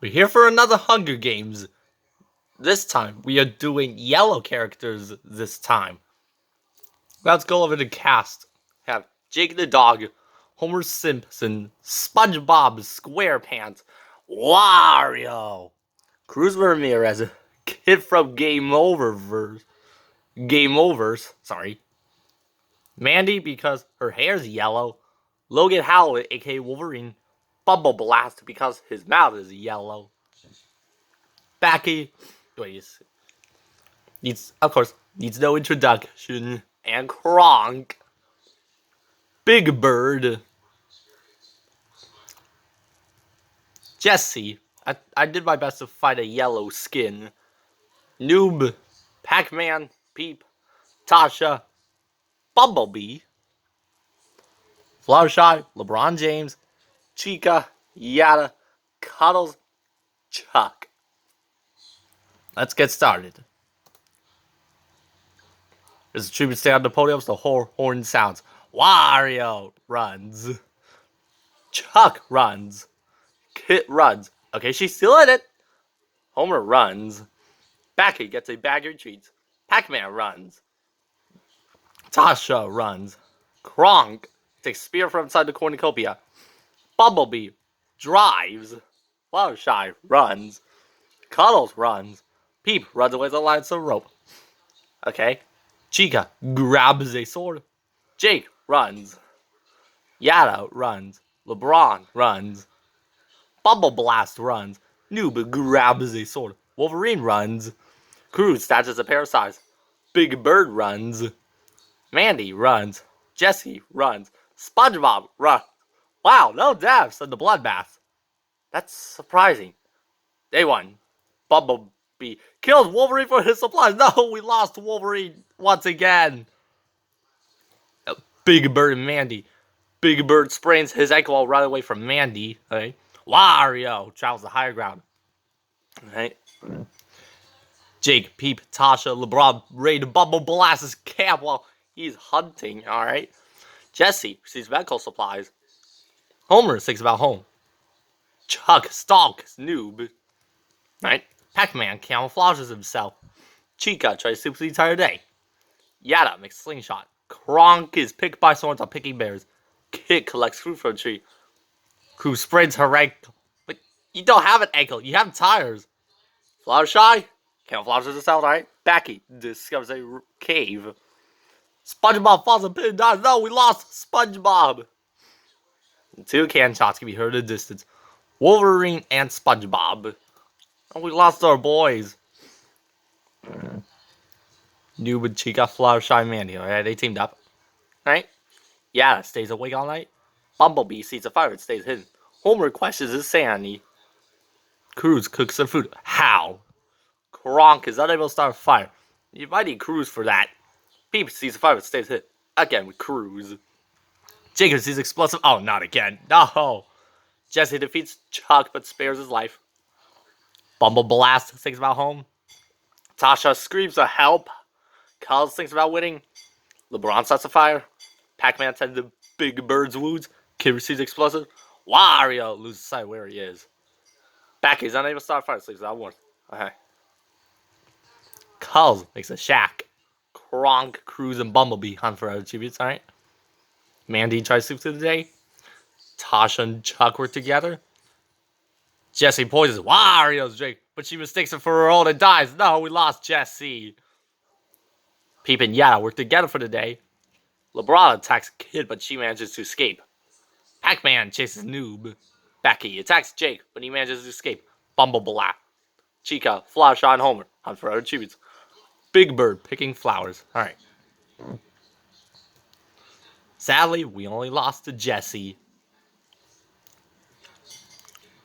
We're here for another Hunger Games. This time, we are doing yellow characters this time. Let's go over the cast. Have Jake the Dog, Homer Simpson, SpongeBob SquarePants, Wario, Cruz Ramirez, Kid from Game Overs, Mandy because her hair's yellow, Logan Howlett aka Wolverine, Bumble Blast because his mouth is yellow, Becky, needs no introduction, and Kronk, Big Bird, Jesse. I did my best to find a yellow skin. Noob, Pac-Man, Peep, Tasha, Bumblebee, Fluttershy, LeBron James, Chica, Yada, Cuddles, Chuck. Let's get started. As the tribute stay on the podiums, the horn sounds. Wario runs. Chuck runs. Kit runs. Okay, she's still in it. Homer runs. Becky gets a bag of treats. Pac-Man runs. Tasha runs. Kronk takes spear from inside the cornucopia. Bumblebee drives. Fluttershy runs. Cuddles runs. Peep runs away with a lines of rope. Okay. Chica grabs a sword. Jake runs. Yada runs. LeBron runs. Bumble Blast runs. Noob grabs a sword. Wolverine runs. Cruz snatches a pair of size. Big Bird runs. Mandy runs. Jesse runs. SpongeBob runs. Wow, no deaths in the bloodbath. That's surprising. Day 1. Bumblebee kills Wolverine for his supplies. No, we lost Wolverine once again. Big Bird and Mandy. Big Bird sprains his ankle while running away from Mandy. Okay. Wario travels the higher ground. Okay. Jake, Peep, Tasha, LeBron raid Bumble Blast's camp while he's hunting. Alright. Jesse receives medical supplies. Homer thinks about home. Chuck stalks Noob. Right? Pac-Man camouflages himself. Chica tries to sleep the entire day. Yada makes a slingshot. Kronk is picked by swords on picking bears. Kid collects fruit from a tree. Crew sprains her ankle. But you don't have an ankle, you have tires. Fluttershy camouflages herself, right? Becky discovers a cave. SpongeBob falls in a pit and dies. No, we lost SpongeBob. 2 cannon shots can be heard in the distance. Wolverine and SpongeBob. Oh, we lost our boys. Noob and Chica, Fluttershy, and Mandy. Alright, they teamed up. Alright? Yada stays awake all night. Bumblebee sees a fire and stays hidden. Homer questions his sanity. Cruz cooks some food. How? Kronk is unable to start a fire. You might need Cruz for that. Peep sees a fire and stays hidden. Again with Cruz. Jacob sees explosive. Oh, not again. No. Jesse defeats Chuck but spares his life. Bumble Blast thinks about home. Tasha screams for help. Cuddles thinks about winning. LeBron starts a fire. Pac-Man tends to Big Bird's wounds. Kid receives explosive. Wario loses sight of where he is. Becky's unable to start a fire, sleeps without warmth. Okay. Cuddles makes a shack. Kronk, Cruz, and Bumblebee hunt for other tributes, alright? Mandy tries to sleep through the day. Tasha and Chuck work together. Jesse poisons Wario's drink, but she mistakes it for her own and dies. No, we lost Jesse. Peep and Yada work together for the day. LeBron attacks Kid, but she manages to escape. Pac-Man chases Noob. Becky attacks Jake, but he manages to escape. Bumble Black. Chica, Fluttershy, and Homer hunt for other tributes. Big Bird picking flowers. Alright. Sadly, we only lost to Jesse.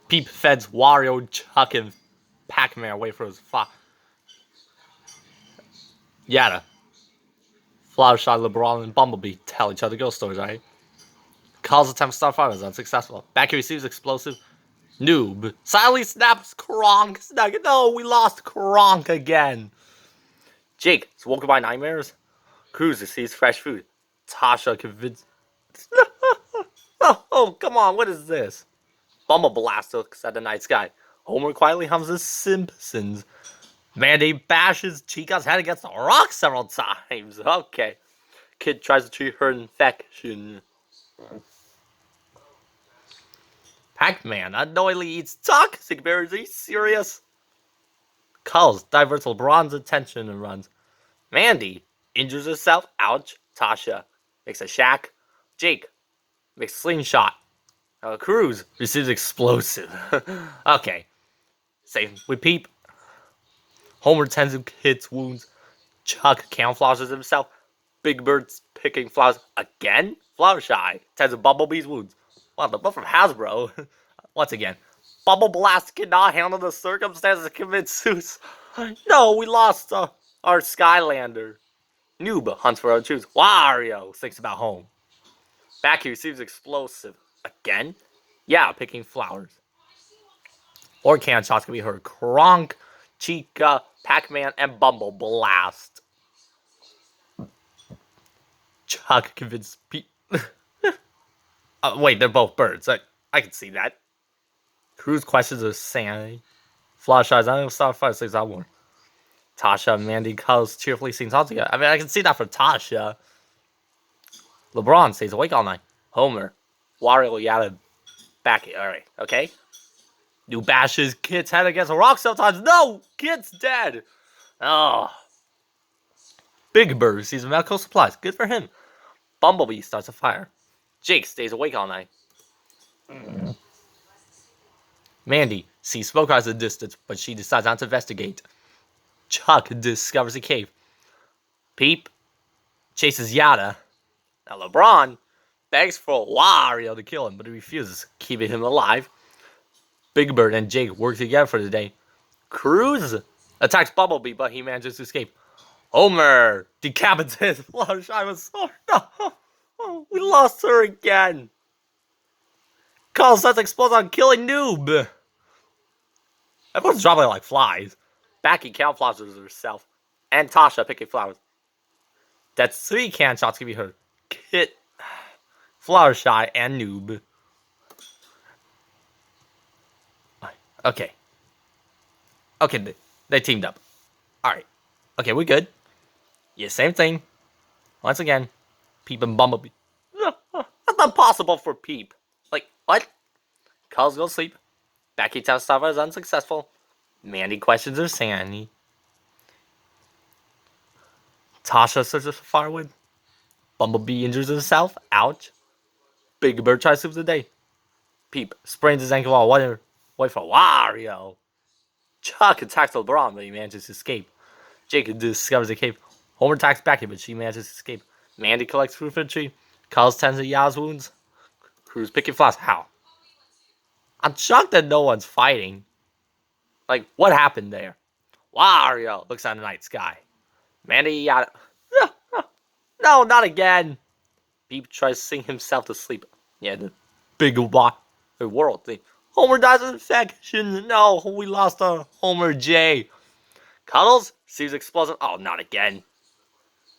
Peep feds Wario, Chuck, and Pac-Man away from his Yada. Fluttershy, LeBron, and Bumblebee tell each other ghost stories, right? Calls attempt to start fire is unsuccessful. Becky receives explosive. Noob. Silently snaps Kronk. No, we lost Kronk again. Jake is woken by nightmares. Cruz receives fresh food. Tasha convinced. Oh, come on, what is this? Bumble Blast looks at the night sky. Homer quietly hums The Simpsons. Mandy bashes Chica's head against the rock several times. Okay. Kid tries to treat her infection. Pac-Man unknowingly eats toxic berries. Are you serious? Cuddles diverts LeBron's attention and runs. Mandy injures herself. Ouch. Tasha makes a shack. Jake makes a slingshot. Cruz receives explosive. Okay. Same with Peep. Homer tends to Kid's wounds. Chuck camouflages himself. Big Bird's picking flowers again. Flowershy tends to Bumblebee's wounds. Wow, the book from Hasbro. Once again, Bubble Blast cannot handle the circumstances and commits suicide. No, we lost our Skylander. Noob hunts for other shoes. Wario thinks about home. Backy receives explosive again. Yeah, picking flowers. Or can shots can be heard. Kronk, Chica, Pac-Man, and Bumble Blast. Chuck convinced Pete. Wait, they're both birds. I can see that. Cruz questions her sanity. Flash eyes. I don't start fight six out more. Tasha and Mandy Cuddles cheerfully sings all together. I mean, I can see that for Tasha. LeBron stays awake all night. Homer, Wario yada back. All right, okay. New bashes Kid's head against a rock sometimes. No, Kid's dead. Oh. Big Bird sees medical supplies. Good for him. Bumblebee starts a fire. Jake stays awake all night. Mandy sees smoke rise in the distance, but she decides not to investigate. Chuck discovers a cave. Peep chases Yada. Now LeBron begs for Wario to kill him, but he refuses, keeping him alive. Big Bird and Jake work together for the day. Cruz attacks Bumblebee, but he manages to escape. Homer decapitates Fluttershy with sword. No, we lost her again. Carl sets explodes on killing Noob. Everyone's dropping like flies. Backy camouflages herself. And Tasha picking flowers. That's 3 can shots can be heard. Kit, Flowershy, and Noob. Okay. Okay, they teamed up. Alright. Okay, we're good. Yeah, same thing. Once again, Peep and Bumblebee. That's not possible for Peep. Like, what? Calls go sleep. Becky tells Stava is unsuccessful. Mandy questions her sanity. Tasha searches for firewood. Bumblebee injures himself. Ouch. Big Bird tries to save the day. Peep sprains his ankle while wait for Wario. Chuck attacks LeBron, but he manages to escape. Jake discovers a cave. Homer attacks Becky, but she manages to escape. Mandy collects fruit from the tree. Calls tends to Ya's wounds. Cruz picking flowers. How? I'm shocked that no one's fighting. Like, what happened there? Wario looks at the night sky. Mandy Yada. No, not again. Beep tries to sing himself to sleep. Yeah, the big world thing. Homer dies of infection. No, we lost our Homer J. Cuddles receives explosion. Oh, not again.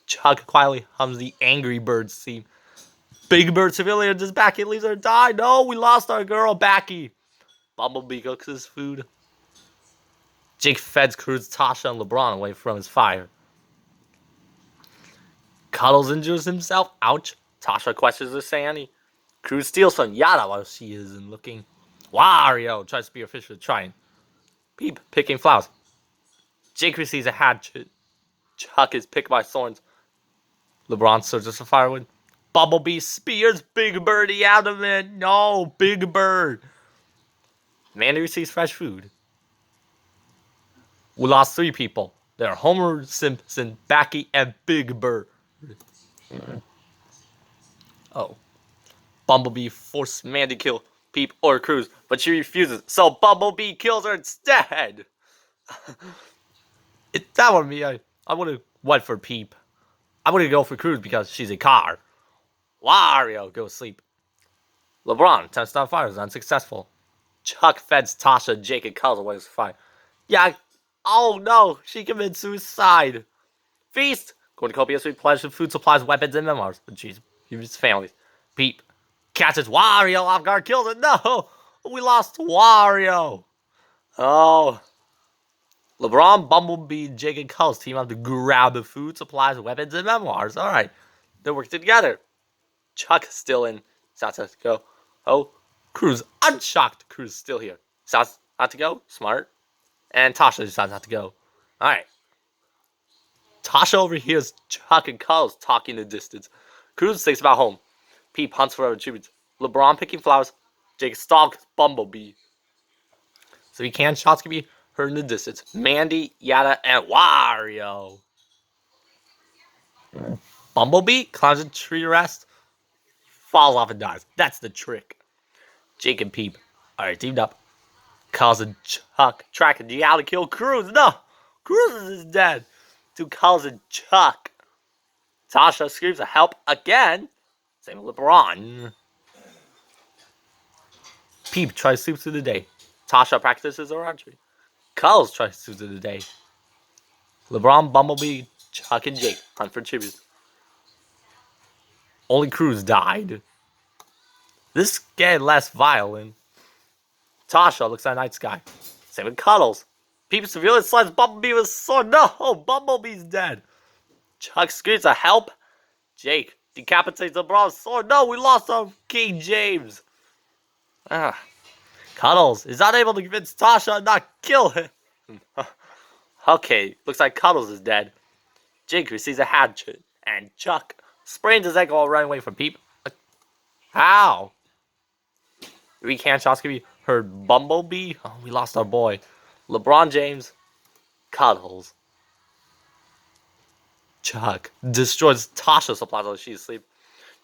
Chuck quietly hums the Angry Birds theme. Big Bird civilian just Backy leaves her to die. No, we lost our girl Backy. Bumblebee cooks his food. Jake feds Cruz, Tasha, and LeBron away from his fire. Cuddles injures himself. Ouch. Tasha questions her sanity. Cruz steals from Yada while she isn't looking. Wario tries to be official trying. Peep picking flowers. Jake receives a hatchet. Chuck is picked by thorns. LeBron searches for firewood. Bumblebee spears Big Birdie out of it. No, Big Bird. Mandy receives fresh food. We lost 3 people. They're Homer Simpson, Backy, and Big Bird. Oh. Bumblebee forces Mandy to kill Peep or Cruz, but she refuses, so Bumblebee kills her instead. That would be, I would have went for Peep. I would have go for Cruz because she's a car. Wario goes sleep. LeBron attempts to start fire is unsuccessful. Chuck feds Tasha, Jake, and Cuddles away from fire. Yeah, oh no, she commits suicide. Feast! Cornucopia replenishes with food supplies, weapons, and memoirs. But jeez, his families. Peep catches Wario off guard, kills it. No! We lost Wario. Oh. LeBron, Bumblebee, Jake, and Cullz team up to grab the food, supplies, weapons, and memoirs. Alright. They're working together. Chuck is still in. Sounds not to go. Oh. Cruz. Unshocked. Cruz is still here. Sounds not to go. Smart. And Tasha decides not to go. Alright. Tasha overhears Chuck and Cullz talking in the distance. Cruz thinks about home. Peep hunts for other tributes. LeBron picking flowers. Jake stalks Bumblebee. So shots can be heard in the distance. Mandy, Yada, and Wario. Bumblebee climbs a tree to rest. Falls off and dies. That's the trick. Jake and Peep are teamed up. Cullz and Chuck track and Yada kill Cruz. No! Cruz is dead. To Cullz and Chuck. Tasha screams for help again. Same with LeBron. Peep tries to sleep through the day. Tasha practices her archery. Cullz tries to sleep through the day. LeBron, Bumblebee, Chuck, and Jake hunt for tributes. Only Cruz died. This getting less violent. Tasha looks at the night sky. Same with Cuddles. Peep severely slides Bumblebee with a sword. No! Bumblebee's dead. Chuck screams for help. Jake decapitates LeBron's sword. No, we lost our King James. Cuddles is unable to convince Tasha not kill him. Okay, looks like Cuddles is dead. Jake receives a hatchet, and Chuck sprains his ankle while running away from Peep. How? Recant shots can be heard. Bumblebee. Oh, we lost our boy. LeBron James. Cuddles. Chuck destroys Tasha's supplies while she's asleep.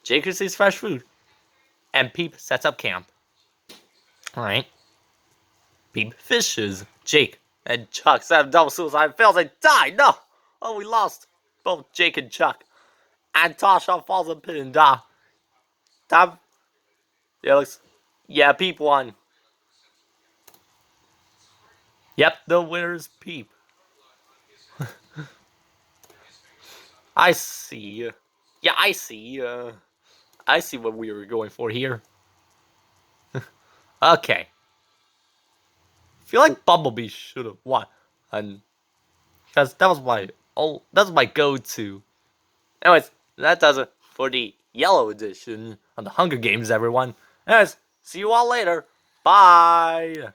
Jake receives fresh food. And Peep sets up camp. Alright. Peep fishes. Jake and Chuck set up double suicide and fails and die. No! Oh, we lost both Jake and Chuck. And Tasha falls in pit and die. Time. Yeah, Peep won. Yep, the winner's Peep. I see. Yeah, I see. I see what we were going for here. Okay. I feel like Bumblebee should have won, and because that was my go-to. Anyways, that does it for the yellow edition of the Hunger Games, everyone. Anyways, see you all later. Bye.